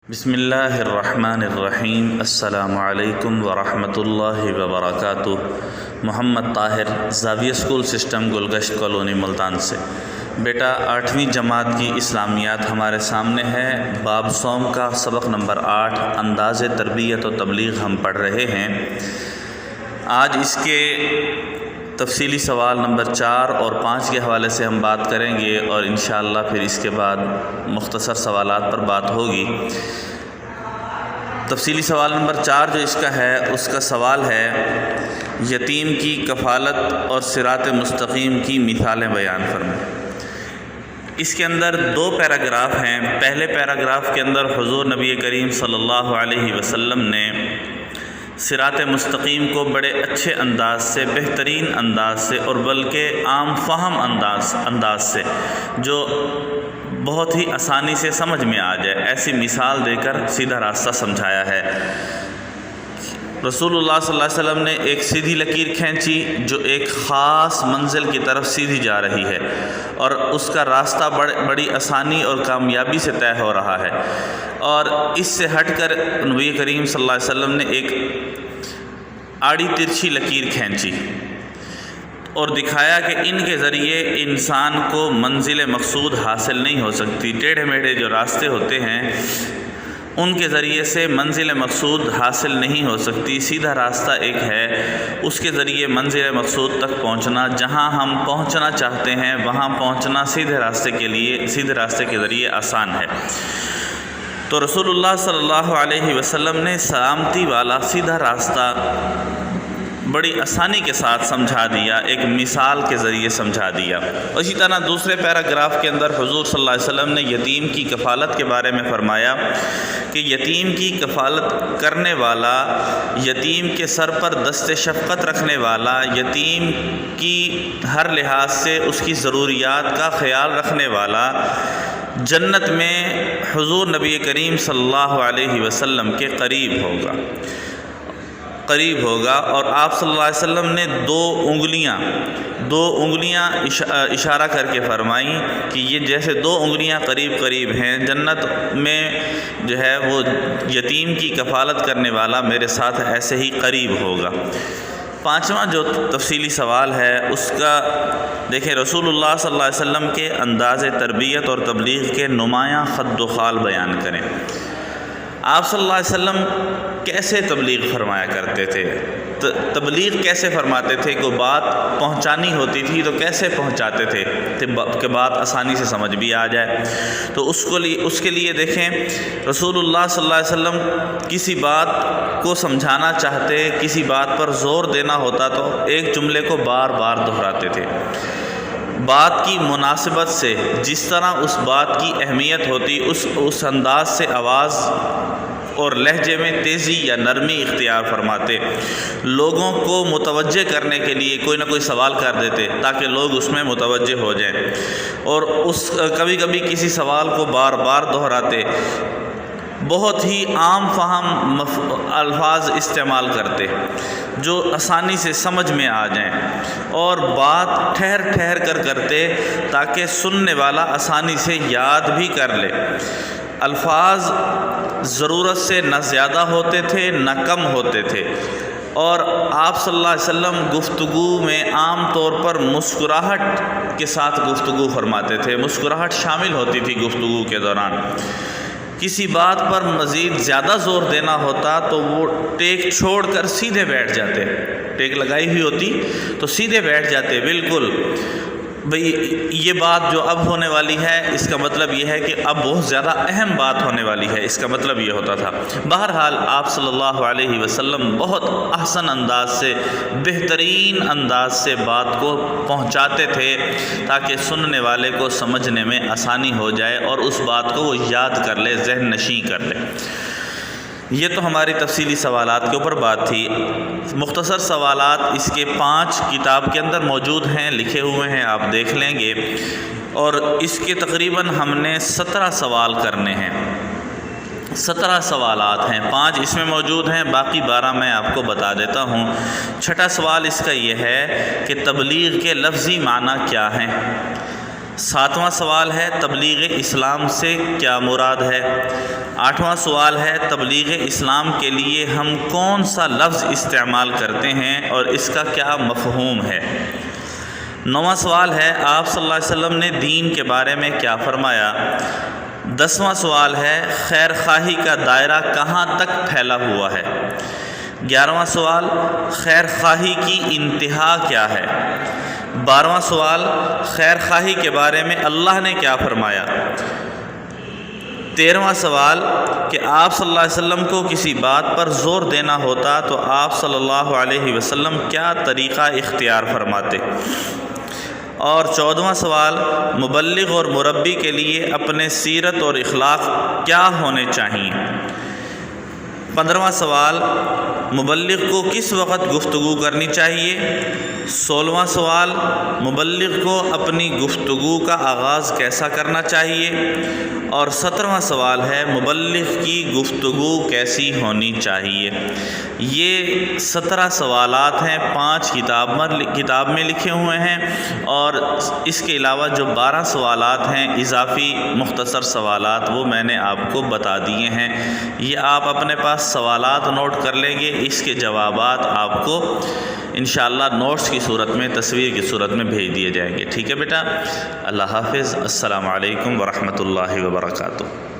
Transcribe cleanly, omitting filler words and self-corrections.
بسم اللہ الرحمن الرحیم۔ السلام علیکم ورحمۃ اللہ وبرکاتہ۔ محمد طاہر، زاویہ school system, Gulgasht colony, Multan سے۔ بیٹا 8ویں جماعت کی اسلامیات ہمارے سامنے ہے۔ باب صوم کا سبق نمبر 8 انداز تربیت و تبلیغ ہم پڑھ رہے ہیں۔ آج اس کے تفصیلی سوال نمبر 4 اور 5 کے حوالے سے ہم بات کریں گے، اور انشاءاللہ پھر اس کے بعد مختصر سوالات پر بات ہوگی۔ تفصیلی سوال نمبر 4 جو اس کا ہے، اس کا سوال ہے یتیم کی کفالت اور صراط مستقیم کی مثالیں بیان فرمائیں۔ اس کے اندر 2 پیراگراف ہیں۔ پہلے پیراگراف کے اندر حضور نبی کریم صلی اللہ علیہ وسلم نے صراط مستقیم کو بڑے اچھے انداز سے، بہترین انداز سے، اور بلکہ عام فہم انداز سے، جو بہت ہی آسانی سے سمجھ میں آ جائے، ایسی مثال دے کر سیدھا راستہ سمجھایا ہے۔ رسول اللہ صلی اللہ علیہ وسلم نے ایک سیدھی لکیر کھینچی جو ایک خاص منزل کی طرف سیدھی جا رہی ہے، اور اس کا راستہ بڑی آسانی اور کامیابی سے طے ہو رہا ہے، اور اس سے ہٹ کر نبی کریم صلی اللہ علیہ وسلم نے ایک آڑی ترچھی لکیر کھینچی اور دکھایا کہ ان کے ذریعے انسان کو منزل مقصود حاصل نہیں ہو سکتی۔ ٹیڑھے میڑھے جو راستے ہوتے ہیں ان کے ذریعے سے منزل مقصود حاصل نہیں ہو سکتی۔ سیدھا راستہ ایک ہے، اس کے ذریعے منزل مقصود تک پہنچنا، جہاں ہم پہنچنا چاہتے ہیں وہاں پہنچنا سیدھے راستے کے ذریعے آسان ہے۔ تو رسول اللہ صلی اللہ علیہ وسلم نے سلامتی والا سیدھا راستہ بڑی آسانی کے ساتھ سمجھا دیا، ایک مثال کے ذریعے سمجھا دیا۔ اسی طرح دوسرے پیراگراف کے اندر حضور صلی اللہ علیہ وسلم نے یتیم کی کفالت کے بارے میں فرمایا کہ یتیم کی کفالت کرنے والا، یتیم کے سر پر دست شفقت رکھنے والا، یتیم کی ہر لحاظ سے اس کی ضروریات کا خیال رکھنے والا، جنت میں حضور نبی کریم صلی اللہ علیہ وسلم کے قریب ہوگا۔ اور آپ صلی اللہ علیہ وسلم نے دو انگلیاں اشارہ کر کے فرمائیں کہ یہ جیسے 2 انگلیاں قریب ہیں، جنت میں جو ہے وہ یتیم کی کفالت کرنے والا میرے ساتھ ایسے ہی قریب ہوگا۔ 5واں جو تفصیلی سوال ہے اس کا دیکھیں، رسول اللہ صلی اللہ علیہ وسلم کے انداز تربیت اور تبلیغ کے نمایاں خد و خال بیان کریں۔ آپ صلی اللہ علیہ وسلم کیسے تبلیغ فرمایا کرتے تھے؟ تبلیغ کیسے فرماتے تھے؟ کوئی بات پہنچانی ہوتی تھی تو کیسے پہنچاتے تھے کہ بات آسانی سے سمجھ بھی آ جائے؟ تو اس کے لیے دیکھیں، رسول اللہ صلی اللہ علیہ وسلم کسی بات کو سمجھانا چاہتے، کسی بات پر زور دینا ہوتا تو ایک جملے کو بار بار دہراتے تھے۔ بات کی مناسبت سے، جس طرح اس بات کی اہمیت ہوتی، اس انداز سے آواز اور لہجے میں تیزی یا نرمی اختیار فرماتے۔ لوگوں کو متوجہ کرنے کے لیے کوئی نہ کوئی سوال کر دیتے تاکہ لوگ اس میں متوجہ ہو جائیں، اور کبھی کبھی کسی سوال کو بار بار دہراتے۔ بہت ہی عام فہم الفاظ استعمال کرتے جو آسانی سے سمجھ میں آ جائیں، اور بات ٹھہر کر کرتے تاکہ سننے والا آسانی سے یاد بھی کر لے۔ الفاظ ضرورت سے نہ زیادہ ہوتے تھے نہ کم ہوتے تھے، اور آپ صلی اللہ علیہ وسلم گفتگو میں عام طور پر مسکراہٹ کے ساتھ گفتگو فرماتے تھے۔ مسکراہٹ شامل ہوتی تھی گفتگو کے دوران۔ کسی بات پر مزید زیادہ زور دینا ہوتا تو وہ ٹیک چھوڑ کر سیدھے بیٹھ جاتے، ٹیک لگائی ہوئی ہوتی تو سیدھے بیٹھ جاتے۔ بالکل بھئی یہ بات جو اب ہونے والی ہے اس کا مطلب یہ ہے کہ اب بہت زیادہ اہم بات ہونے والی ہے، اس کا مطلب یہ ہوتا تھا۔ بہرحال آپ صلی اللہ علیہ وسلم بہت احسن انداز سے، بہترین انداز سے بات کو پہنچاتے تھے تاکہ سننے والے کو سمجھنے میں آسانی ہو جائے اور اس بات کو وہ یاد کر لے، ذہن نشین کر لے۔ یہ تو ہماری تفصیلی سوالات کے اوپر بات تھی۔ مختصر سوالات اس کے 5 کتاب کے اندر موجود ہیں، لکھے ہوئے ہیں، آپ دیکھ لیں گے، اور اس کے تقریباً ہم نے 17 سوال کرنے ہیں۔ 17 سوالات ہیں، 5 اس میں موجود ہیں، باقی 12 میں آپ کو بتا دیتا ہوں۔ 6واں سوال اس کا یہ ہے کہ تبلیغ کے لفظی معنی کیا ہیں؟ 7واں سوال ہے تبلیغ اسلام سے کیا مراد ہے؟ 8واں سوال ہے تبلیغ اسلام کے لیے ہم کون سا لفظ استعمال کرتے ہیں اور اس کا کیا مفہوم ہے؟ 9واں سوال ہے آپ صلی اللہ علیہ وسلم نے دین کے بارے میں کیا فرمایا؟ 10واں سوال ہے خیر خواہی کا دائرہ کہاں تک پھیلا ہوا ہے؟ 11واں سوال خیر خواہی کی انتہا کیا ہے؟ 12واں سوال خیر خواہی کے بارے میں اللہ نے کیا فرمایا؟ 13واں سوال کہ آپ صلی اللہ علیہ وسلم کو کسی بات پر زور دینا ہوتا تو آپ صلی اللہ علیہ وسلم کیا طریقہ اختیار فرماتے؟ اور 14واں سوال مبلغ اور مربی کے لیے اپنے سیرت اور اخلاق کیا ہونے چاہیے؟ 15واں سوال مبلغ کو کس وقت گفتگو کرنی چاہیے؟ 16واں سوال مبلغ کو اپنی گفتگو کا آغاز کیسا کرنا چاہیے؟ اور 17واں سوال ہے مبلغ کی گفتگو کیسی ہونی چاہیے؟ یہ 17 سوالات ہیں، 5 کتاب میں لکھے ہوئے ہیں، اور اس کے علاوہ جو 12 سوالات ہیں اضافی مختصر سوالات وہ میں نے آپ کو بتا دیے ہیں۔ یہ آپ اپنے پاس سوالات نوٹ کر لیں گے، اس کے جوابات آپ کو انشاءاللہ نوٹس کی صورت میں، تصویر کی صورت میں بھیج دیے جائیں گے۔ ٹھیک ہے بیٹا، اللہ حافظ، السلام علیکم ورحمۃ اللہ وبرکاتہ۔